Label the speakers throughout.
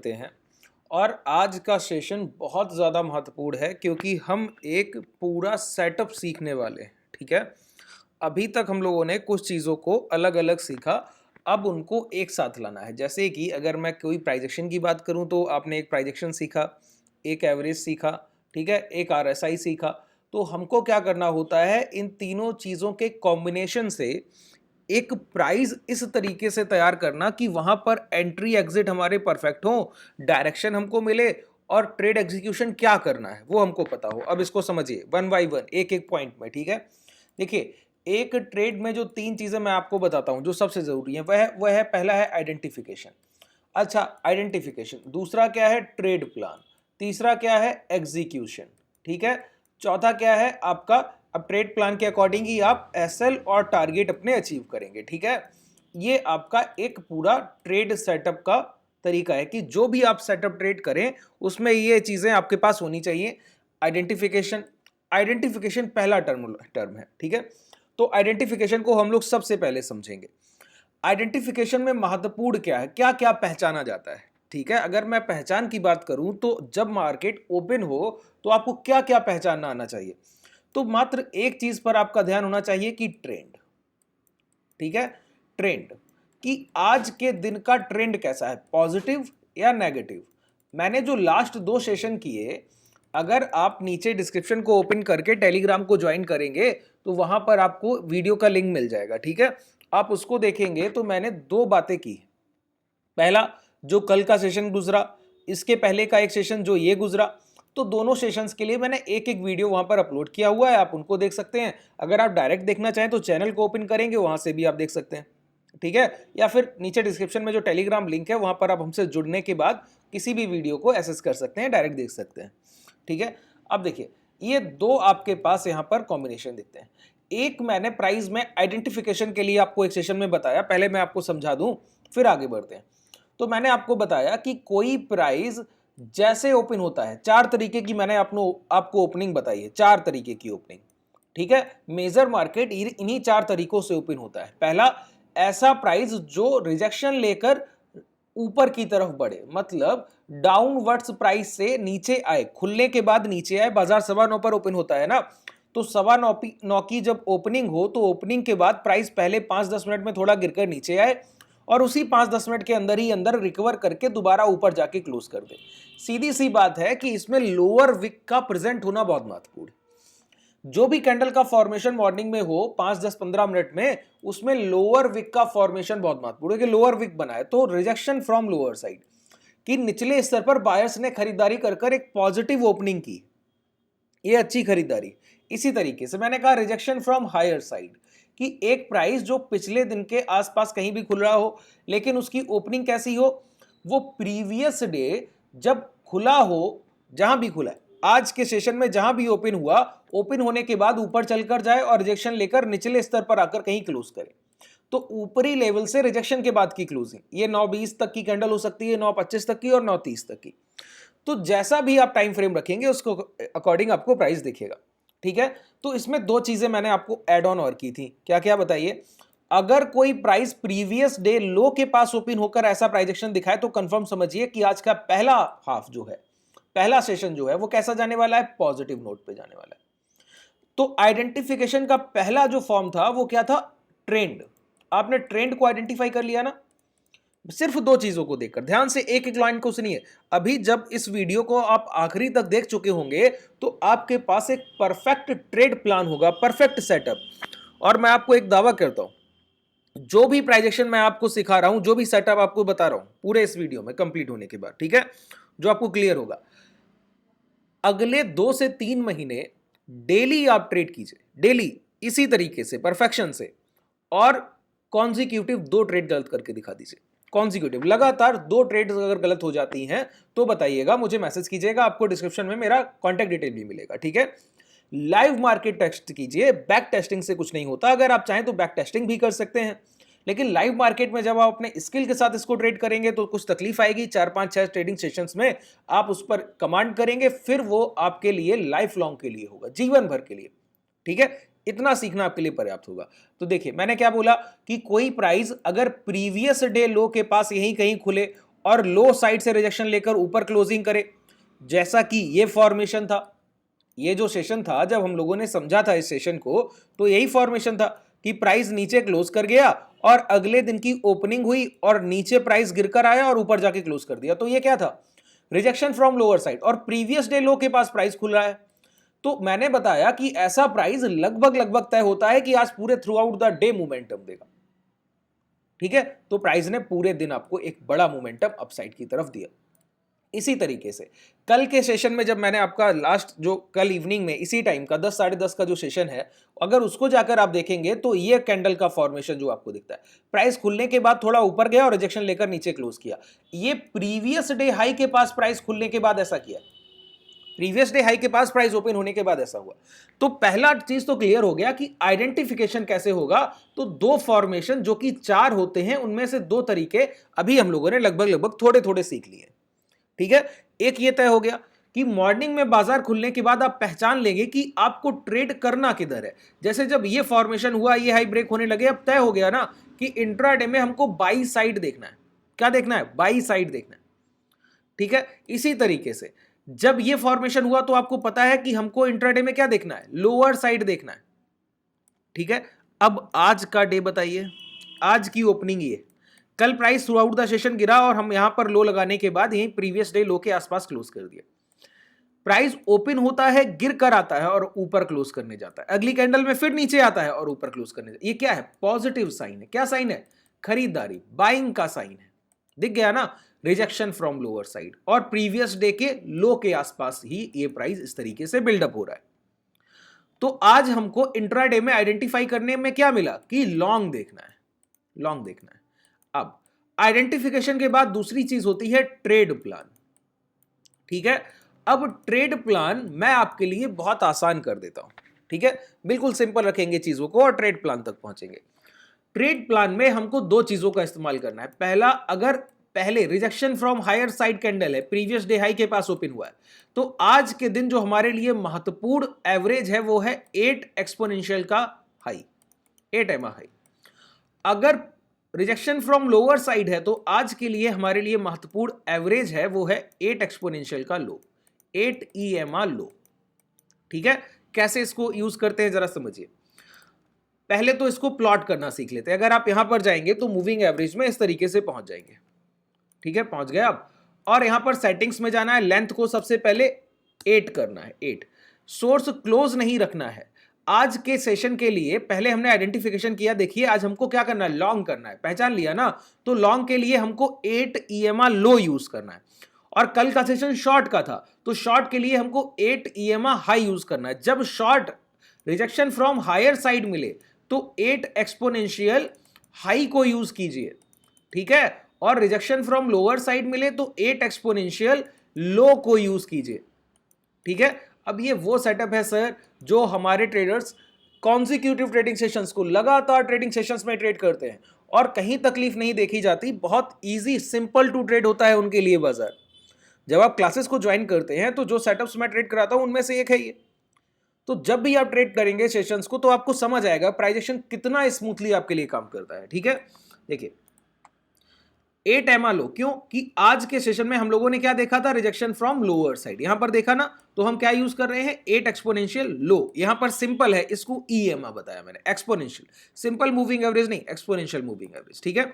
Speaker 1: करते हैं। और आज का सेशन बहुत ज़्यादा महत्वपूर्ण है क्योंकि हम एक पूरा सेटअप सीखने वाले हैं। ठीक है, अभी तक हम लोगों ने कुछ चीज़ों को अलग अलग सीखा, अब उनको एक साथ लाना है। जैसे कि अगर मैं कोई प्राइजेक्शन की बात करूं तो आपने एक प्राइजेक्शन सीखा, एक एवरेज सीखा, ठीक है, एक आरएसआई सीखा। तो हमको क्या करना होता है, इन तीनों चीज़ों के कॉम्बिनेशन से एक प्राइस इस तरीके से तैयार करना कि वहां पर एंट्री एग्जिट हमारे परफेक्ट हो, डायरेक्शन हमको मिले और ट्रेड एग्जीक्यूशन क्या करना है वो हमको पता हो। अब इसको समझिए वन बाय वन, एक एक पॉइंट में। ठीक है, देखिए एक ट्रेड में जो तीन चीजें मैं आपको बताता हूं जो सबसे जरूरी है, वह है पहला है आइडेंटिफिकेशन। अच्छा, आइडेंटिफिकेशन। दूसरा क्या है, ट्रेड प्लान। तीसरा क्या है, एग्जीक्यूशन। ठीक है, चौथा क्या है आपका, अब ट्रेड प्लान के अकॉर्डिंग ही आप एसएल और टारगेट अपने अचीव करेंगे। ठीक है, ये आपका एक पूरा ट्रेड सेटअप का तरीका है कि जो भी आप सेटअप ट्रेड करें उसमें ये चीजें आपके पास होनी चाहिए। आइडेंटिफिकेशन, आइडेंटिफिकेशन पहला टर्म है। ठीक है, तो आइडेंटिफिकेशन को हम लोग सबसे पहले समझेंगे। आइडेंटिफिकेशन में महत्वपूर्ण क्या है, क्या क्या पहचाना जाता है। ठीक है, अगर मैं पहचान की बात करूं तो जब मार्केट ओपन हो तो आपको क्या क्या पहचानना आना चाहिए। तो मात्र एक चीज पर आपका ध्यान होना चाहिए कि ट्रेंड। ठीक है, ट्रेंड कि आज के दिन का ट्रेंड कैसा है, पॉजिटिव या नेगेटिव। मैंने जो लास्ट दो सेशन किए, अगर आप नीचे डिस्क्रिप्शन को ओपन करके टेलीग्राम को ज्वाइन करेंगे तो वहां पर आपको वीडियो का लिंक मिल जाएगा। ठीक है, आप उसको देखेंगे तो मैंने दो बातें की। पहला जो कल का सेशन गुजरा, इसके पहले का एक सेशन जो ये गुजरा, तो दोनों सेशंस के लिए मैंने एक एक वीडियो वहां पर अपलोड किया हुआ है, आप उनको देख सकते हैं। अगर आप डायरेक्ट देखना चाहें तो चैनल को ओपन करेंगे, वहां से भी आप देख सकते हैं। ठीक है, या फिर नीचे डिस्क्रिप्शन में जो टेलीग्राम लिंक है वहां पर आप हमसे जुड़ने के बाद किसी भी वीडियो को एक्सेस कर सकते हैं, डायरेक्ट देख सकते हैं। ठीक है, अब देखिए ये दो आपके पास यहां पर कॉम्बिनेशन दिखते हैं। एक मैंने प्राइस में आइडेंटिफिकेशन के लिए आपको एक सेशन में बताया, पहले मैं आपको समझा दूं फिर आगे बढ़ते हैं। तो मैंने आपको बताया कि कोई प्राइस जैसे ओपन होता है, चार तरीके की मैंने आपको ओपनिंग बताई है, चार तरीके की ओपनिंग। ठीक है, मेजर मार्केट इन्हीं चार तरीकों से ओपन होता है। पहला, ऐसा प्राइस जो रिजेक्शन लेकर ऊपर की तरफ बढ़े, मतलब डाउनवर्ड्स प्राइस से नीचे आए, खुलने के बाद नीचे आए। बाजार 9:15 पर ओपन होता है ना, तो 9:15 की जब ओपनिंग हो तो ओपनिंग के बाद प्राइस पहले 5-10 मिनट में थोड़ा गिरकर नीचे आए और उसी 5-10 मिनट के अंदर ही अंदर रिकवर करके दोबारा ऊपर जाके क्लोज कर दे। सीधी सी बात है कि इसमें लोअर विक का प्रेजेंट होना बहुत महत्वपूर्ण है। जो भी कैंडल का फॉर्मेशन मॉर्निंग में हो 5-10-15 मिनट में, उसमें लोअर विक का फॉर्मेशन बहुत महत्वपूर्ण है कि लोअर विक बनाए तो रिजेक्शन फ्रॉम लोअर साइड कि निचले स्तर पर बायर्स ने खरीदारी कर एक पॉजिटिव ओपनिंग की, ये अच्छी खरीदारी। इसी तरीके से मैंने कहा रिजेक्शन फ्रॉम हायर साइड कि एक प्राइस जो पिछले दिन के आसपास कहीं भी खुल रहा हो लेकिन उसकी ओपनिंग कैसी हो, वो प्रीवियस डे जब खुला हो, जहां भी खुला है, आज के सेशन में जहां भी ओपन हुआ, ओपन होने के बाद ऊपर चलकर जाए और रिजेक्शन लेकर निचले स्तर पर आकर कहीं क्लोज करे। तो ऊपरी लेवल से रिजेक्शन के बाद की क्लोजिंग, ये 9:20 तक की कैंडल हो सकती है, 9:25 तक की और 9:30 तक की। तो जैसा भी आप टाइम फ्रेम रखेंगे उसको अकॉर्डिंग आपको प्राइस दिखेगा। ठीक है, तो इसमें दो चीजें मैंने आपको एड ऑन और की थी, क्या क्या बताइए। अगर कोई प्राइस प्रीवियस डे लो के पास ओपन होकर ऐसा प्राइजेक्शन दिखाए तो कंफर्म समझिए कि आज का पहला हाफ जो है, पहला सेशन जो है वो कैसा जाने वाला है, पॉजिटिव नोट पे जाने वाला है। तो आइडेंटिफिकेशन का पहला जो फॉर्म था वो क्या था, ट्रेंड। आपने ट्रेंड को आइडेंटिफाई कर लिया ना, सिर्फ दो चीजों को देखकर, ध्यान से एक एक लाइन को सुनिए। अभी जब इस वीडियो को आप आखिरी तक देख चुके होंगे तो आपके पास एक परफेक्ट ट्रेड प्लान होगा, परफेक्ट सेटअप। और मैं आपको एक दावा करता हूं, जो भी प्राइजेक्शन मैं आपको सिखा रहा हूं, जो भी सेटअप आपको बता रहा हूं पूरे इस वीडियो में कंप्लीट होने के बाद, ठीक है, जो आपको क्लियर होगा, अगले 2 से 3 महीने डेली आप ट्रेड कीजिए, डेली इसी तरीके से परफेक्शन से, और कॉन्जिक्यूटिव 2 ट्रेड गलत करके दिखा दीजिए। कॉन्जिक्यूटिव लगातार 2 ट्रेड अगर गलत हो जाती हैं तो बताइएगा, मुझे मैसेज कीजिएगा, आपको डिस्क्रिप्शन में मेरा कॉन्टैक्ट डिटेल भी मिलेगा। ठीक है, लाइव मार्केट टेस्ट कीजिए, बैक टेस्टिंग से कुछ नहीं होता। अगर आप चाहें तो बैक टेस्टिंग भी कर सकते हैं, लेकिन लाइव मार्केट में जब आप अपने स्किल के साथ इसको ट्रेड करेंगे तो कुछ तकलीफ आएगी। 4-5-6 ट्रेडिंग सेशंस में आप उस पर कमांड करेंगे, फिर वो आपके लिए लाइफ लॉन्ग के लिए होगा, जीवन भर के लिए। ठीक है, इतना सीखना आपके लिए पर्याप्त होगा। तो देखिए मैंने क्या बोला कि कोई प्राइस अगर प्रीवियस डे लो के पास यहीं कहीं खुले और लो साइड से रिजेक्शन लेकर ऊपर क्लोजिंग करे, जैसा कि ये फॉर्मेशन था। ये जो सेशन था, जब हम लोगों ने समझा था इस सेशन को, तो यही फॉर्मेशन था कि प्राइस नीचे क्लोज कर गया और अगले दिन की ओपनिंग हुई और नीचे प्राइस गिरकर आया और ऊपर जाके क्लोज कर दिया। तो ये क्या था? रिजेक्शन फ्रॉम लोअर साइड, और प्रीवियस डे लो के पास प्राइस खुल रहा है। तो मैंने बताया कि ऐसा प्राइस लगभग लगभग तय होता है कि आज पूरे through out the day momentum देगा। ठीक है, तो प्राइस ने पूरे दिन आपको एक बड़ा मोमेंटम अपसाइड की तरफ दिया। इसी तरीके से कल के सेशन में, जब मैंने आपका लास्ट जो कल इवनिंग में इसी टाइम का 10 साढ़े 10 का जो सेशन है, अगर उसको जाकर आप देखेंगे तो ये कैंडल का फॉर्मेशन जो आपको दिखता है, प्राइस खुलने के बाद थोड़ा ऊपर गया और रिजेक्शन लेकर नीचे क्लोज किया। ये प्रीवियस डे हाई के पास प्राइस खुलने के बाद ऐसा किया, प्रीवियस डे हाई के पास प्राइस ओपन होने के बाद ऐसा हुआ। तो पहला चीज तो क्लियर हो गया कि आइडेंटिफिकेशन कैसे होगा। तो दो फॉर्मेशन जो कि 4 होते हैं, उनमें से 2 तरीके अभी हम लोगों ने लगभग लगभग थोड़े थोड़े सीख लिए। ठीक है, एक ये तय हो गया कि मॉर्निंग में बाजार खुलने के बाद आप पहचान लेंगे कि आपको ट्रेड करना किधर है। जैसे जब ये फॉर्मेशन हुआ, ये हाई ब्रेक होने लगे, अब तय हो गया ना कि इंट्राडे में हमको बाई साइड देखना है। क्या देखना है? बाई साइड देखना है। ठीक है, इसी तरीके से जब ये फॉर्मेशन हुआ तो आपको पता है कि हमको इंट्राडे में क्या देखना है? लोअर साइड देखना है। ठीक है, अब आज का डे बताइए, आज की ओपनिंग ये, कल price through out the session गिरा और हम यहां पर लो लगाने के बाद यही प्रीवियस डे लो के आसपास क्लोज कर दिया। प्राइस ओपन होता है, गिर कर आता है और ऊपर क्लोज करने जाता है, अगली कैंडल में फिर नीचे आता है और ऊपर क्लोज करने जाता है। ये क्या है? पॉजिटिव साइन है। क्या साइन है? खरीदारी, बाइंग का साइन है। दिख गया ना? रिजेक्शन फ्रॉम लोअर साइड, और प्रीवियस डे के लो के आसपास ही ये प्राइस इस तरीके से बिल्डअप हो रहा है। तो आज हमको इंट्राडे में आइडेंटिफाई करने में क्या मिला कि लॉन्ग देखना है, लॉन्ग देखना है। अब आइडेंटिफिकेशन के बाद दूसरी चीज होती है ट्रेड प्लान। ठीक है, अब ट्रेड प्लान मैं आपके लिए बहुत आसान कर देता हूं। ठीक है, बिल्कुल सिंपल रखेंगे चीजों को और ट्रेड प्लान तक पहुंचेंगे। ट्रेड प्लान में हमको 2 चीजों का इस्तेमाल करना है। पहला, अगर पहले rejection from higher side candle है, प्रीवियस डे हाई के पास ओपन हुआ है, तो आज के दिन जो हमारे लिए महत्वपूर्ण एवरेज है वो है 8 एक्सपोनेंशियल का हाई, 8 एमआ हाई। अगर रिजेक्शन फ्रॉम लोअर साइड है तो आज के लिए हमारे लिए महत्वपूर्ण एवरेज है वो है 8 एक्सपोनेंशियल का लो, 8 EMA लो। ठीक है, कैसे इसको यूज करते हैं जरा समझिए। पहले तो इसको प्लॉट करना सीख लेते हैं। अगर आप यहां पर जाएंगे तो मूविंग एवरेज में इस तरीके से पहुंच जाएंगे। ठीक है, पहुंच गए आप, और यहां पर सेटिंग्स में जाना है, लेंथ को सबसे पहले 8 करना है, 8। सोर्स क्लोज नहीं रखना है। आज के सेशन के लिए पहले हमने आइडेंटिफिकेशन किया, देखिए आज हमको क्या करना है? लॉन्ग करना है, पहचान लिया ना? तो लॉन्ग के लिए हमको 8 EMA लो यूज करना है, और कल का सेशन शॉर्ट का था तो शॉर्ट के लिए हमको 8 EMA हाई यूज करना है। जब short rejection from higher side मिले तो 8 एक्सपोनेंशियल हाई को यूज कीजिए। ठीक है, और रिजेक्शन फ्रॉम लोअर साइड मिले तो 8 एक्सपोनेंशियल लो को यूज कीजिए। ठीक है, अब ये वो सेटअप है सर जो हमारे ट्रेडर्स कॉन्सिक्यूटिव ट्रेडिंग सेशंस को लगातार ट्रेडिंग सेशंस में ट्रेड करते हैं और कहीं तकलीफ नहीं देखी जाती। बहुत इजी, सिंपल टू ट्रेड होता है उनके लिए बाजार। जब आप क्लासेस को ज्वाइन करते हैं तो जो सेटअप्स मैं ट्रेड कराता हूं उनमें से एक है ये। तो जब भी आप ट्रेड करेंगे सेशंस को तो आपको समझ आएगा प्राइस एक्शन कितना स्मूथली आपके लिए काम करता है। ठीक है, देखिए 8 एमआ लो, क्यों कि आज के सेशन में हम लोगों ने क्या देखा था? Rejection from lower side. यहां पर देखा ना, तो हम क्या यूज कर रहे हैं? 8 एक्सपोनेंशियल लो। यहां पर सिंपल है, इसको EMA बताया मैंने, एक्सपोनेंशियल, सिंपल मूविंग एवरेज नहीं, एक्सपोनेंशियल मूविंग एवरेज। ठीक है,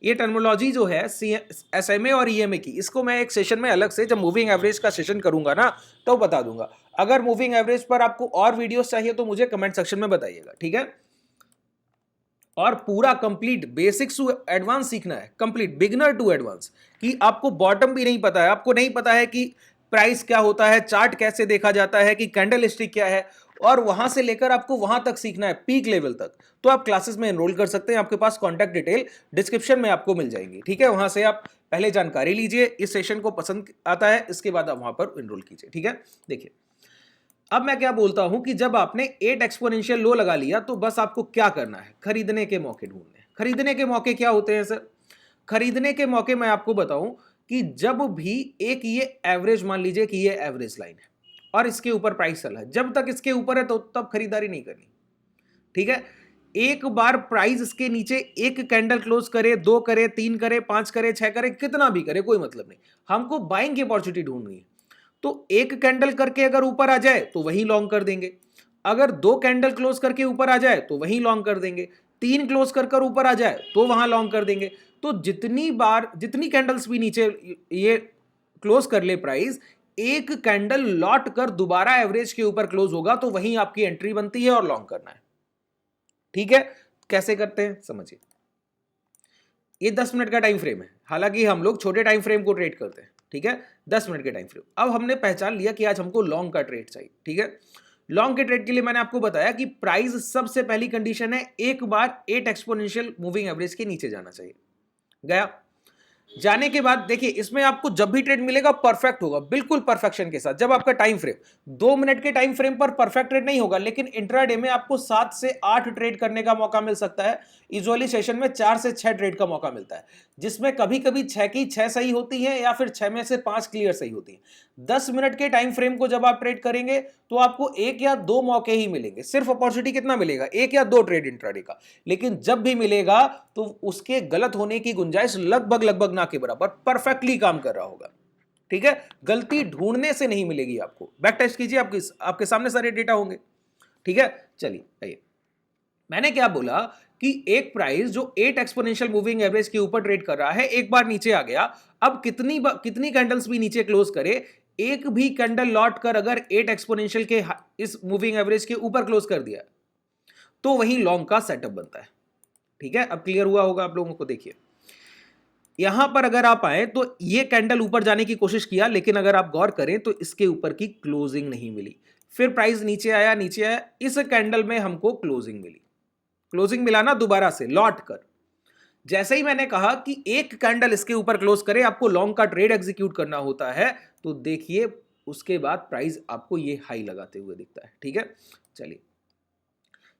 Speaker 1: ये टर्मिनोलॉजी जो है SMA और EMA की, इसको मैं एक सेशन में अलग से जब मूविंग एवरेज का सेशन करूंगा ना तो बता दूंगा। अगर मूविंग एवरेज पर आपको और वीडियोस चाहिए तो मुझे कमेंट सेक्शन में बताइएगा। ठीक है, और पूरा कंप्लीट बेसिक्स टू एडवांस सीखना है, कंप्लीट बिगिनर टू एडवांस, कि आपको बॉटम भी नहीं पता है, आपको नहीं पता है कि प्राइस क्या होता है, चार्ट कैसे देखा जाता है, कि कैंडल स्टिक क्या है, और वहां से लेकर आपको वहां तक सीखना है, पीक लेवल तक, तो आप क्लासेस में एनरोल कर सकते हैं। आपके पास कॉन्टैक्ट डिटेल डिस्क्रिप्शन में आपको मिल जाएंगी। ठीक है, वहां से आप पहले जानकारी लीजिए, इस सेशन को पसंद आता है, इसके बाद आप वहां पर एनरोल कीजिए। ठीक है, देखिए अब मैं क्या बोलता हूं कि जब आपने 8 एक्सपोनेंशियल लो लगा लिया तो बस आपको क्या करना है? खरीदने के मौके ढूंढने। खरीदने के मौके क्या होते हैं सर? खरीदने के मौके मैं आपको बताऊं कि जब भी एक ये एवरेज, मान लीजिए कि ये एवरेज लाइन है और इसके ऊपर प्राइस चला है, जब तक इसके ऊपर है तो तब खरीदारी नहीं करनी। ठीक है, एक बार प्राइस इसके नीचे एक कैंडल क्लोज करे, 2 करे, 3 करे, 5 करे, 6 करे, कितना भी करे कोई मतलब नहीं, हमको बाइंग की अपॉर्चुनिटी ढूंढनी है। तो एक कैंडल करके अगर ऊपर आ जाए तो वही लॉन्ग कर देंगे, अगर 2 कैंडल क्लोज करके ऊपर आ जाए तो वही लॉन्ग कर देंगे, 3 क्लोज कर ऊपर आ जाए तो वहां लॉन्ग कर देंगे। तो जितनी कैंडल्स भी नीचे ये क्लोज कर ले प्राइस, एक कैंडल लौट कर दोबारा एवरेज के ऊपर क्लोज होगा तो वहीं आपकी एंट्री बनती है और लॉन्ग करना है। ठीक है, कैसे करते हैं समझिए। ये 10 मिनट का टाइम फ्रेम है, हालांकि हम लोग छोटे टाइम फ्रेम को ट्रेड करते हैं। ठीक है, 10 मिनट के टाइम फ्रेम। अब हमने पहचान लिया कि आज हमको लॉन्ग का ट्रेड चाहिए। ठीक है, लॉन्ग के ट्रेड के लिए मैंने आपको बताया कि प्राइस सबसे पहली कंडीशन है, एक बार 8 एक्सपोनेंशियल मूविंग एवरेज के नीचे जाना चाहिए। गया, जाने के बाद देखिए इसमें आपको जब भी ट्रेड मिलेगा परफेक्ट होगा, बिल्कुल परफेक्शन के साथ। जब आपका टाइम फ्रेम 2 मिनट के टाइम फ्रेम पर परफेक्ट ट्रेड नहीं होगा, लेकिन इंट्राडे में आपको 7 से 8 ट्रेड करने का मौका मिल सकता है। यूजुअली सेशन में 4 से 6 ट्रेड का मौका मिलता है, जिसमें कभी कभी 6 की 6 सही होती है या फिर 6 में से 5 क्लियर सही होती है। 10 मिनट के टाइम फ्रेम को जब आप ट्रेड करेंगे तो आपको 1 या 2 मौके ही मिलेंगे। सिर्फ अपॉर्चुनिटी कितना मिलेगा, 1 या 2 ट्रेड इंट्राडे का, लेकिन जब भी मिलेगा तो उसके गलत होने की गुंजाइश लगभग ना के बराबर परफेक्टली काम कर रहा होगा। ठीक है, गलती ढूंढने से नहीं मिलेगी आपको। बैक टेस्ट कीजिए, आपके सामने सारे डेटा होंगे। ठीक है, चलिए आइए, मैंने क्या बोला कि एक प्राइस जो 8 एक्सपोनेंशियल मूविंग एवरेज के ऊपर ट्रेड कर रहा है, एक बार नीचे आ गया, अब कितनी कैंडल्स भी नीचे क्लोज करे, एक भी कैंडल लौट कर अगर 8 एक्सपोनेंशियल के इस मूविंग एवरेज के ऊपर क्लोज कर दिया तो वही लॉन्ग का सेटअप बनता है। ठीक है, अब क्लियर हुआ होगा आप लोगों को। देखिए यहां पर अगर आप आए तो ये कैंडल ऊपर जाने की कोशिश किया, लेकिन अगर आप गौर करें तो इसके ऊपर की क्लोजिंग नहीं मिली। फिर प्राइस नीचे आया, इस कैंडल में हमको क्लोजिंग मिली। क्लोजिंग मिला ना दोबारा से लौट कर। जैसे ही मैंने कहा कि एक कैंडल इसके ऊपर क्लोज करे, आपको लॉन्ग का ट्रेड एग्जीक्यूट करना होता है, तो देखिए उसके बाद प्राइस आपको ये हाई लगाते हुए दिखता है। ठीक है, चलिए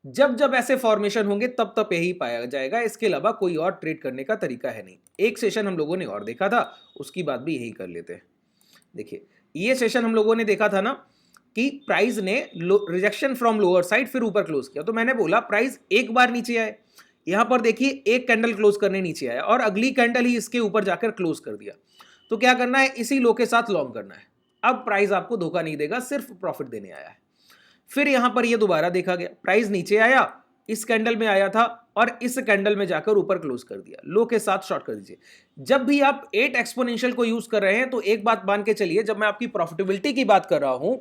Speaker 1: जब जब ऐसे फॉर्मेशन होंगे तब तब यही पाया जाएगा, इसके अलावा कोई और ट्रेड करने का तरीका है नहीं। एक सेशन हम लोगों ने और देखा था, उसकी बात भी यही कर लेते हैं। देखिए ये सेशन हम लोगों ने देखा था ना कि प्राइस ने रिजेक्शन फ्रॉम लोअर साइड फिर ऊपर क्लोज किया, तो मैंने बोला प्राइस एक बार नीचे आए, यहां पर देखिए एक कैंडल क्लोज करने नीचे आया और अगली कैंडल ही इसके ऊपर जाकर क्लोज कर दिया। तो क्या करना है, इसी लो के साथ लॉन्ग करना है। अब प्राइस आपको धोखा नहीं देगा, सिर्फ प्रॉफिट देने आया है। फिर यहां पर ये दोबारा देखा गया, प्राइस नीचे आया, इस कैंडल में आया था और इस कैंडल में जाकर ऊपर क्लोज कर दिया, लो के साथ शॉर्ट कर दीजिए। जब भी आप 8 एक्सपोनेंशियल को यूज कर रहे हैं तो एक बात मान के चलिए, जब मैं आपकी प्रॉफिटेबिलिटी की बात कर रहा हूं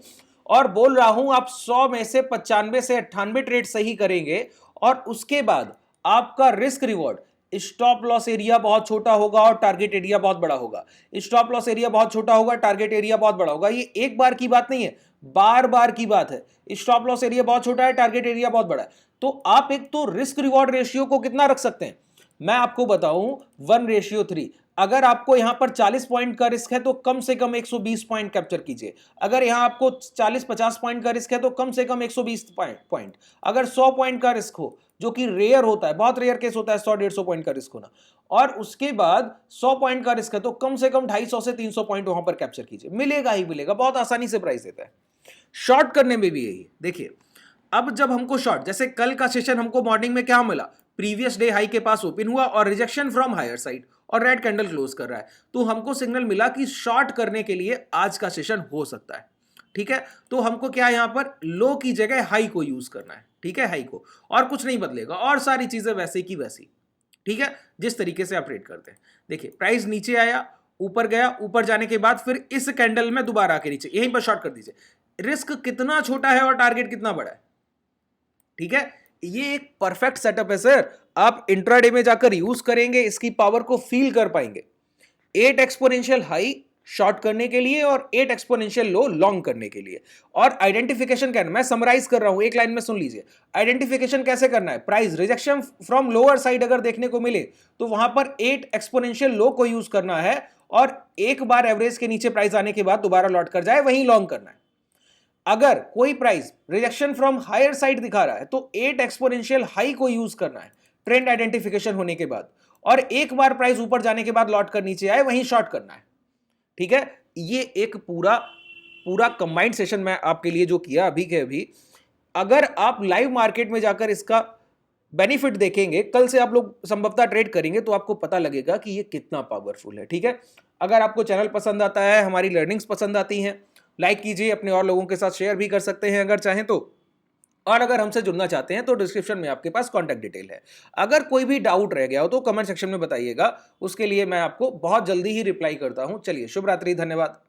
Speaker 1: और बोल रहा हूं आप 100 में से 95 से 98 ट्रेड सही करेंगे और उसके बाद आपका risk reward, stop loss area बहुत छोटा होगा और टारगेट एरिया बहुत बड़ा होगा। स्टॉप लॉस एरिया बहुत छोटा होगा, टारगेट एरिया बहुत बड़ा होगा। ये एक बार की बात नहीं है, बार बार की बात है। स्टॉप लॉस एरिया बहुत छोटा है, टारगेट एरिया बहुत बड़ा है। तो आप एक तो रिस्क रिवॉर्ड रेशियो को कितना रख सकते हैं, मैं आपको बताऊं 1:3। अगर आपको यहां पर 40 पॉइंट का रिस्क है तो कम से कम 120 पॉइंट कैप्चर कीजिए। अगर यहां आपको 40-50 पॉइंट का रिस्क है तो कम से कम 120 पॉइंट। अगर 100 पॉइंट का रिस्क हो, जो कि रेयर होता है, बहुत रेयर केस होता है 100-150 पॉइंट का रिस्क होना, और उसके बाद 100 पॉइंट का रिस्क है तो कम से कम 250 से 300 पॉइंट वहां पर कैप्चर कीजिए, मिलेगा ही मिलेगा, बहुत आसानी से प्राइस देता है। शॉर्ट करने में भी यही। देखिए अब जब हमको शॉर्ट, जैसे कल का सेशन हमको मॉर्निंग में क्या मिला, प्रीवियस डे हाई के पास ओपन हुआ और रिजेक्शन फ्रॉम हायर साइड और रेड कैंडल क्लोज कर रहा है, तो हमको सिग्नल मिला कि शॉर्ट करने के लिए आज का सेशन हो सकता है। ठीक है, तो हमको क्या यहां पर लो की जगह हाई को यूज करना है। ठीक है, हाई को, और कुछ नहीं बदलेगा और सारी चीजें वैसे की वैसी। ठीक है, जिस तरीके से आप ट्रेड करते हैं। देखिए प्राइस नीचे आया, ऊपर गया, ऊपर जाने के बाद फिर इस कैंडल में दोबारा आके नीचे, यहीं पर शॉर्ट कर दीजिए। रिस्क कितना छोटा है और टारगेट कितना बड़ा है। ठीक है, ये एक परफेक्ट सेटअप है सर, आप इंट्राडे में जाकर यूज करेंगे, इसकी पावर को फील कर पाएंगे। 8 एक्सपोनेंशियल हाई शॉर्ट करने के लिए और 8 एक्सपोनेंशियल लो लॉन्ग करने के लिए। और आइडेंटिफिकेशन करना, मैं समराइज कर रहा हूं, एक लाइन में सुन लीजिए। आइडेंटिफिकेशन कैसे करना है, price rejection from lower side अगर देखने को मिले तो वहां पर 8 एक्सपोनेंशियल लो को यूज करना है और एक बार एवरेज के नीचे प्राइस आने के बाद दोबारा लौट कर जाए, वहीं लॉन्ग करना है। अगर कोई price rejection from higher side दिखा रहा है तो 8 एक्सपोनेंशियल हाई को यूज करना है ट्रेंड आइडेंटिफिकेशन होने के बाद, और एक बार प्राइस ऊपर जाने के बाद लौट कर नीचे आए, वहीं शॉर्ट करना है। ठीक है, ये एक पूरा कंबाइंड सेशन मैं आपके लिए जो किया अभी के अभी। अगर आप लाइव मार्केट में जाकर इसका बेनिफिट देखेंगे, कल से आप लोग संभवतः ट्रेड करेंगे तो आपको पता लगेगा कि ये कितना पावरफुल है। ठीक है, अगर आपको चैनल पसंद आता है, हमारी लर्निंग्स पसंद आती हैं, लाइक कीजिए, अपने और लोगों के साथ शेयर भी कर सकते हैं अगर चाहें तो। और अगर हमसे जुड़ना चाहते हैं तो डिस्क्रिप्शन में आपके पास कॉन्टैक्ट डिटेल है। अगर कोई भी डाउट रह गया हो तो कमेंट सेक्शन में बताइएगा, उसके लिए मैं आपको बहुत जल्दी ही रिप्लाई करता हूं। चलिए, शुभ रात्रि, धन्यवाद।